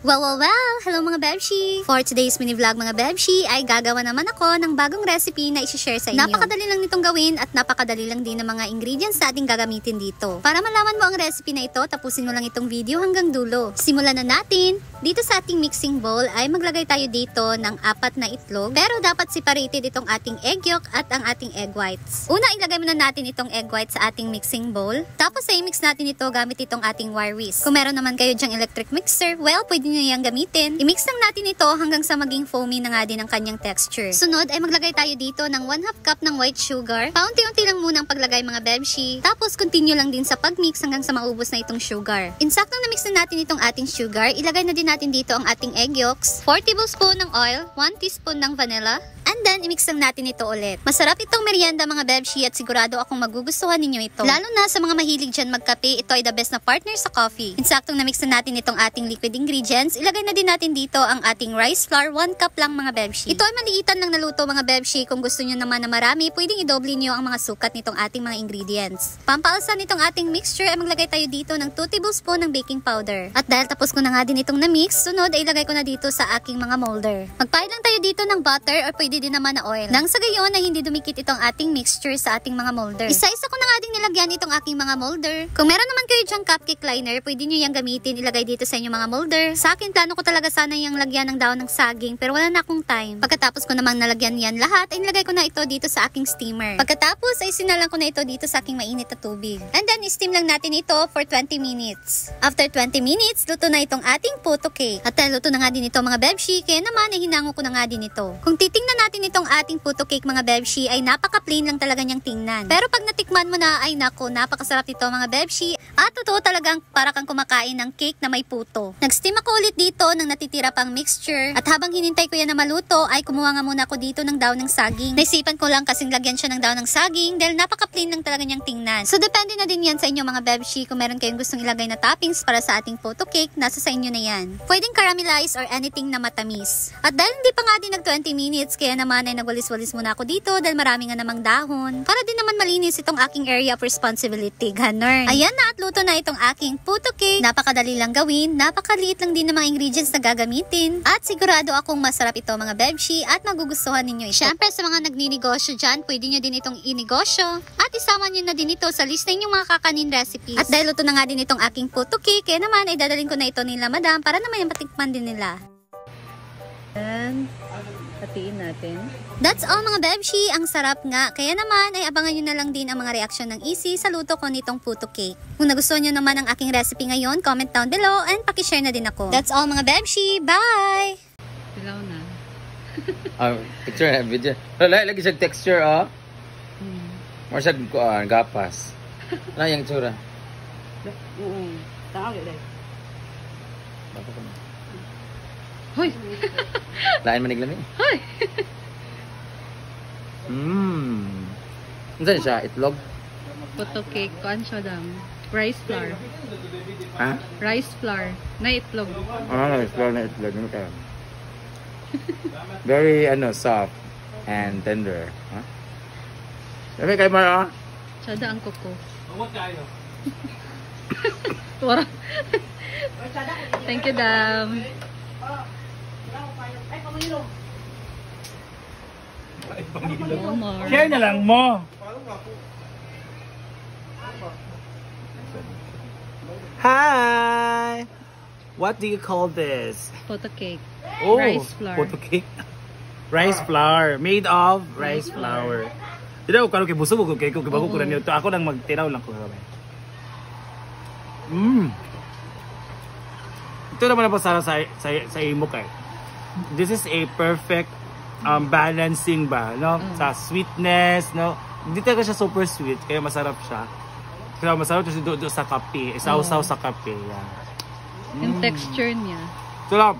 Well! Hello mga Bebshi! For today's mini vlog mga Bebshi ay gagawa naman ako ng bagong recipe na isi-share sa inyo. Napakadali lang nitong gawin at napakadali lang din ng mga ingredients na ating gagamitin dito. Para malaman mo ang recipe na ito, tapusin mo lang itong video hanggang dulo. Simulan na natin! Dito sa ating mixing bowl ay maglagay tayo dito ng 4 na itlog, pero dapat separated itong ating egg yolk at ang ating egg whites. Una, ilagay muna natin itong egg whites sa ating mixing bowl. Tapos ay mix natin ito gamit itong ating wire whisk. Kung meron naman kayo dyang electric mixer, well, pwede nyo yung gamitin. I-mix lang natin ito hanggang sa maging foamy na nga din ang kanyang texture. Sunod ay maglagay tayo dito ng 1/2 cup ng white sugar. Paunti-unti lang muna ang paglagay mga Bebshi. Tapos continue lang din sa pagmix hanggang sa maubos na itong sugar. Insaktong na-mix na natin itong ating sugar, ilagay na din natin dito ang ating egg yolks, 4 tablespoon ng oil, 1 teaspoon ng vanilla, and then, i-mix lang natin ito ulit. Masarap itong merienda mga Bebshi at sigurado akong magugustuhan ninyo ito. Lalo na sa mga mahilig dyan magkape, ito ay the best na partner sa coffee. Insaktong na-mix na natin itong ating liquid ingredients. Ilagay na din natin dito ang ating rice flour, 1 cup lang mga Bebshi. Ito ay maliitan lang naluto mga Bebshi. Kung gusto nyo naman na marami, pwedeng i-double nyo ang mga sukat nitong ating mga ingredients. Pampaalsa nitong ating mixture ay maglagay tayo dito ng 2 tablespoon ng baking powder. At dahil tapos ko na nga din itong na-mix, sunod ay ilagay ko na dito sa aking mga molder. Magpahid lang tayo dito ng butter or pwede din naman na oil. Nang sa gayon na hindi dumikit itong ating mixture sa ating mga molder. Isa-isa ko na nga din nilagyan itong aking mga molder. Kung meron naman kayo dyang cupcake liner, pwede nyo yung gamitin, ilagay dito sa inyong mga molder. Sa akin, plano ko talaga sana yung lagyan ng daon ng saging, pero wala na akong time. Pagkatapos ko namang nalagyan yan lahat, ay nilagay ko na ito dito sa aking steamer. Pagkatapos ay sinalang ko na ito dito sa aking mainit na tubig. And then, steam lang natin ito for 20 minutes. After 20 minutes, luto na itong ating puto cake. At luto na nga din ito mga Bebshi, kaya naman ay hinango ko na nga din ito. Kung titingnan natin itong ating puto cake mga Bebshi ay napaka-plain lang talaga niyang tingnan. Pero pag natikman mo na ay nako, napakasarap nito mga Bebshi. At totoo talagang para kang kumakain ng cake na may puto. Nag-steam ako ulit dito ng natitira pang mixture. At habang hinintay ko yan na maluto ay kumuha nga muna ako dito ng daon ng saging. Naisipan ko lang kasing lagyan siya ng daon ng saging dahil napaka-plain lang talaga niyang tingnan. So depende na din yan sa inyo mga Bebshi kung meron kayong gustong ilagay na toppings para sa ating puto cake, nasa sa inyo na yan. Pwedeng caramelize or anything na matamis. At dahil hindi pa nga din nag 20 minutes kaya naman ay nagwalis-walis muna ako dito dahil marami nga namang dahon. Para din naman malinis itong aking area of responsibility. Ganun. Ayan na at luto na itong aking puto cake. Napakadali lang gawin. Napakaliit lang din ng mga ingredients na gagamitin. At sigurado akong masarap ito mga Bebshi at magugustuhan ninyo ito. Siyempre sa mga nagninegosyo dyan, pwede nyo din itong inegosyo. At isama nyo na din ito sa list na inyong mga kakanin recipes. At dahil luto na nga din itong aking puto cake, kaya naman ay dadalhin ko na ito nila madam para naman yung patikman din nila. And hatiin natin. That's all mga Bebshi, ang sarap nga. Kaya naman ay abangan nyo na lang din ang mga reaksyon ng Easy sa luto ko nitong puto cake. Kung nagustuhan nyo naman ang aking recipe ngayon, comment down below and pakishare na din ako. That's all mga Bebshi, bye! Dilaw na. Picture na video. Lagi siya texture More siya gapas. Ano yung tsura? Tawag ulit. Bakit ka na? Hoy! Lain maniglami? Hoy! Ano siya? Itlog? Puto cake. Kuan siya dam. Rice flour. Ha? Rice flour. Na itlog. Itlog na itlog. Very, soft and tender. Huh? Sabi kayo Mara? Tsada ang kuko. Wala. Thank you, dam. Share na lang mo. Hi! What do you call this? Puto cake. Oh, Rice flour. Puto cake. Rice flour. Made of rice flour. Hindi ako kung busog ko kay ko bago ko rin ito. Ako nang magtinaw lang ko. Ito naman ang pasara sa imo kay. This is a perfect balancing ba, no? Sa sweetness, no? Hindi talaga siya super sweet, kaya masarap siya. Kaya masarap siya do sa kape, isaw-saw sa kape. Yan. Yung texture niya. So lang,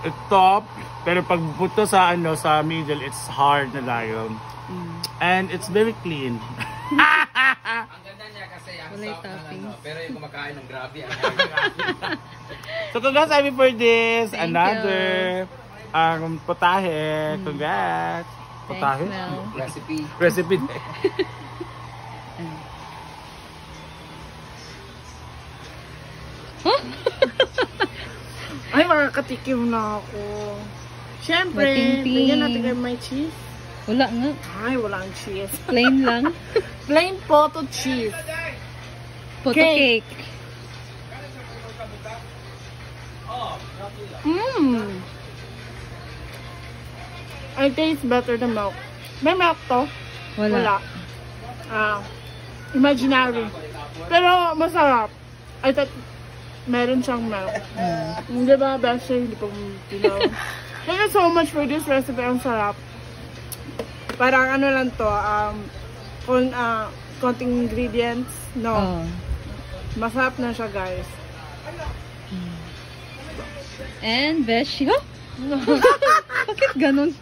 ito, pero pag puto sa sa middle, it's hard na layo. And it's very clean. Ang ganda niya kasi Wala yung toppings. pero yung kumakain ng grabe. So congrats Ivy for this. Thank Another potahe. Congrats. Potahe? Mel. Recipe. Ay, makakatikim na ako. Siyempre, Matingting. bigyan natin kayo may cheese. Wala nga. Ay, walang cheese. Plain lang. Plain photo cheese. Photo Cake. cake. I taste better than milk. May milk to? Wala. Imaginary. Pero masarap. I thought meron siyang milk. Hindi ba, Bessie? Hindi pa tinaw. Thank you so much for this recipe. Ang sarap. Parang ano lang to, konting ingredients. No. Oh. Masarap na siya, guys. And Beshi. Huh? Bakit ganun?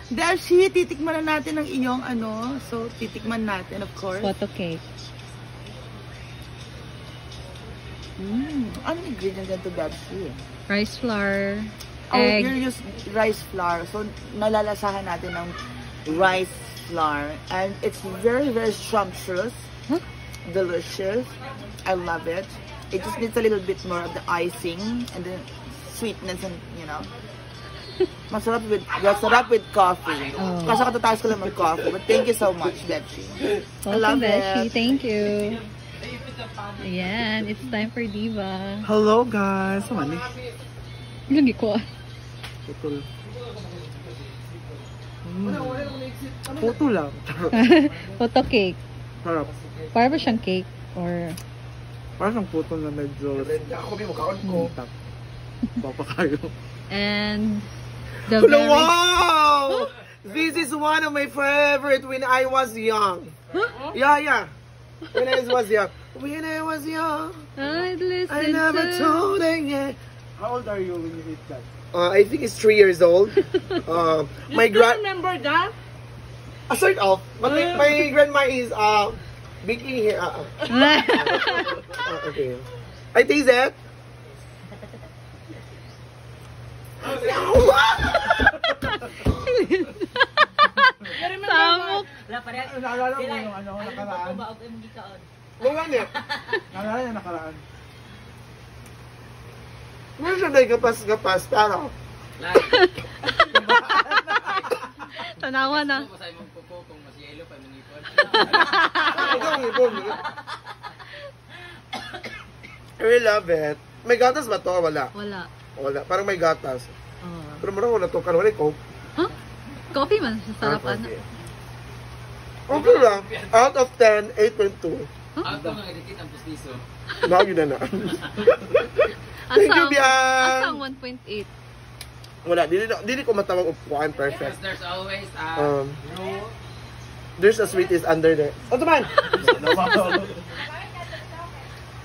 Beshi, titikman na natin ang iyong ano. So, titikman natin, of course. Photo cake. Ano ingredients yan to Beshi? Rice flour. Oh, Egg. you use rice flour. So, nalalasahan natin ng rice flour. And it's very, very scrumptious. Huh? Delicious. I love it. It just needs a little bit more of the icing and the sweetness and, you know. Masarap with coffee. Oh. Kasi katataas ko lang mag-coffee. But thank you so much, Beshi. I Welcome, love Beshi. it. Thank you. Ayan, it's time for Diva. Hello guys! Ano ni? Lagi ko. Putol. Puto lang. Photo cake. Harap. Para ba siyang cake? Or... Parang siyang puto na medyo... Ako may makaon ko. Papa kayo. And... The Hello, very... wow! This is one of my favorite when I was young. Yeah. When I was young. When I was young, I'd listen I never to... told her yet. How old are you when you eat that? I think it's 3 years old. My You still grand, remember that? sort of, but my grandma is baking here. Okay. I taste it. Samok. Naalala mo yung ano, nakaraan? Wala niya. Naalala yung nakaraan? Ano siya dahil gapas, pero. Tanawa na. I really love it. May gatas ba to? Wala. Wala. Wala. Parang may gatas. Oh. Pero marang wala to. Karwala ko. Huh? Coffee man. Sarap ano. Okay lang. Out of 10, 8.2. Lagi na na. Thank you, Bian. Asang 1.8. Wala. Dili ko matawag upuan. Perfect. There's always There's a sweetest under there. Ano man?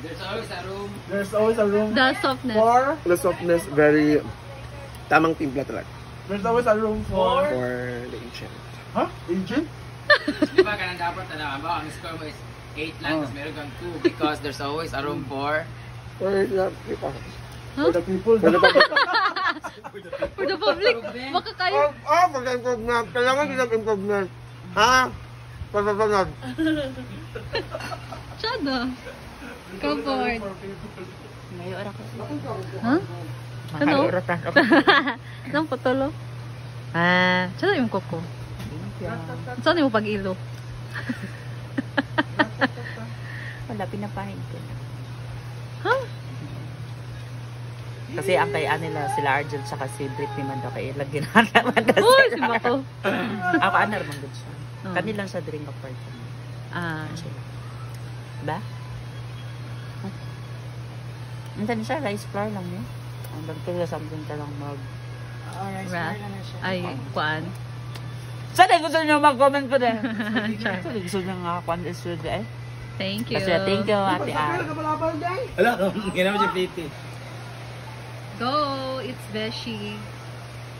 there's always a room. There's always a room The softness. for... The softness, very tamang timpla talaga. There's always a room for... For the ancient. Huh? Agent? Di ba ganun dapat ang score mo is 8 lang, tapos meron kang 2 because there's always a room for... For the people. For the people. For the public. For the public. Baka kayo. For the improvement. Kailangan nilang improvement. Ha? For the improvement. Chada. Comfort. Ngayon ako. Huh? Ano? Nang patolo. Chada yung koko. Saan yung pag-ilo? Wala, pinapahin ko. Huh? Kasi ang kaya nila, sila Argel tsaka si Britney man daw kaya lagyan naman. Uy, si Bako. Ako, ano naman good siya. Oh. Kanilang siya drink of part. Ba? Antan siya, rice flour lang yun. Ang bagtula something ka lang mag... Wrap. Ay, kuan. Sana gusto nyo mag-comment ko din. Sana gusto nyo nga kuan is good eh. Thank you. Kasi thank you, Ate Ann. Wala, ginawa siya plate. Go! It's Beshi.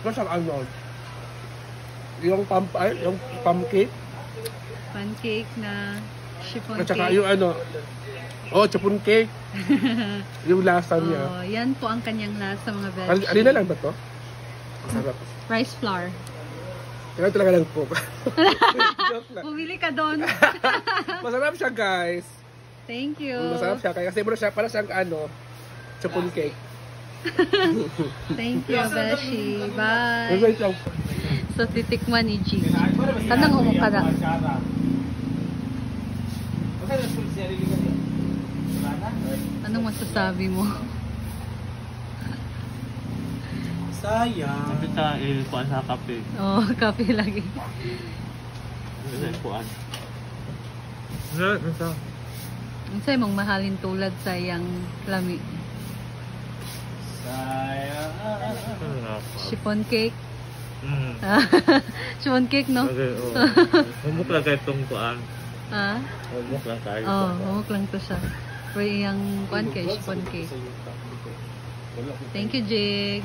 Kasi ang ano, yung pumpkin, Pancake na chiffon at saka cake. yung ano, chapon cake, yung lasa niya. Oh, yan po ang kanyang lasa mga Beshi. Alin na lang ba to? Masarap. Rice flour. Kaya talaga lang po. Joke lang. Bumili ka doon. Masarap siya, guys. Thank you. Masarap siya. Kaya kasi para siyang ano, chapon cake. Thank you, Beshi. Bye. So, titikman ni G. Tanang mo ka na. Anong masasabi mo? Sayang. Kasi ta, kuan sa kape. Oh, kape lagi. Kasi kuan. Ang sa'yo mong mahalin tulad sa iyang lami. Sayang. Chiffon cake. Chiffon cake, no? Okay, oh. Humok lang kayo itong kuan. Ha? Humok lang tayo. Oh, humok lang to siya. Pero yung kuan cake, chiffon cake. Thank you, Jig.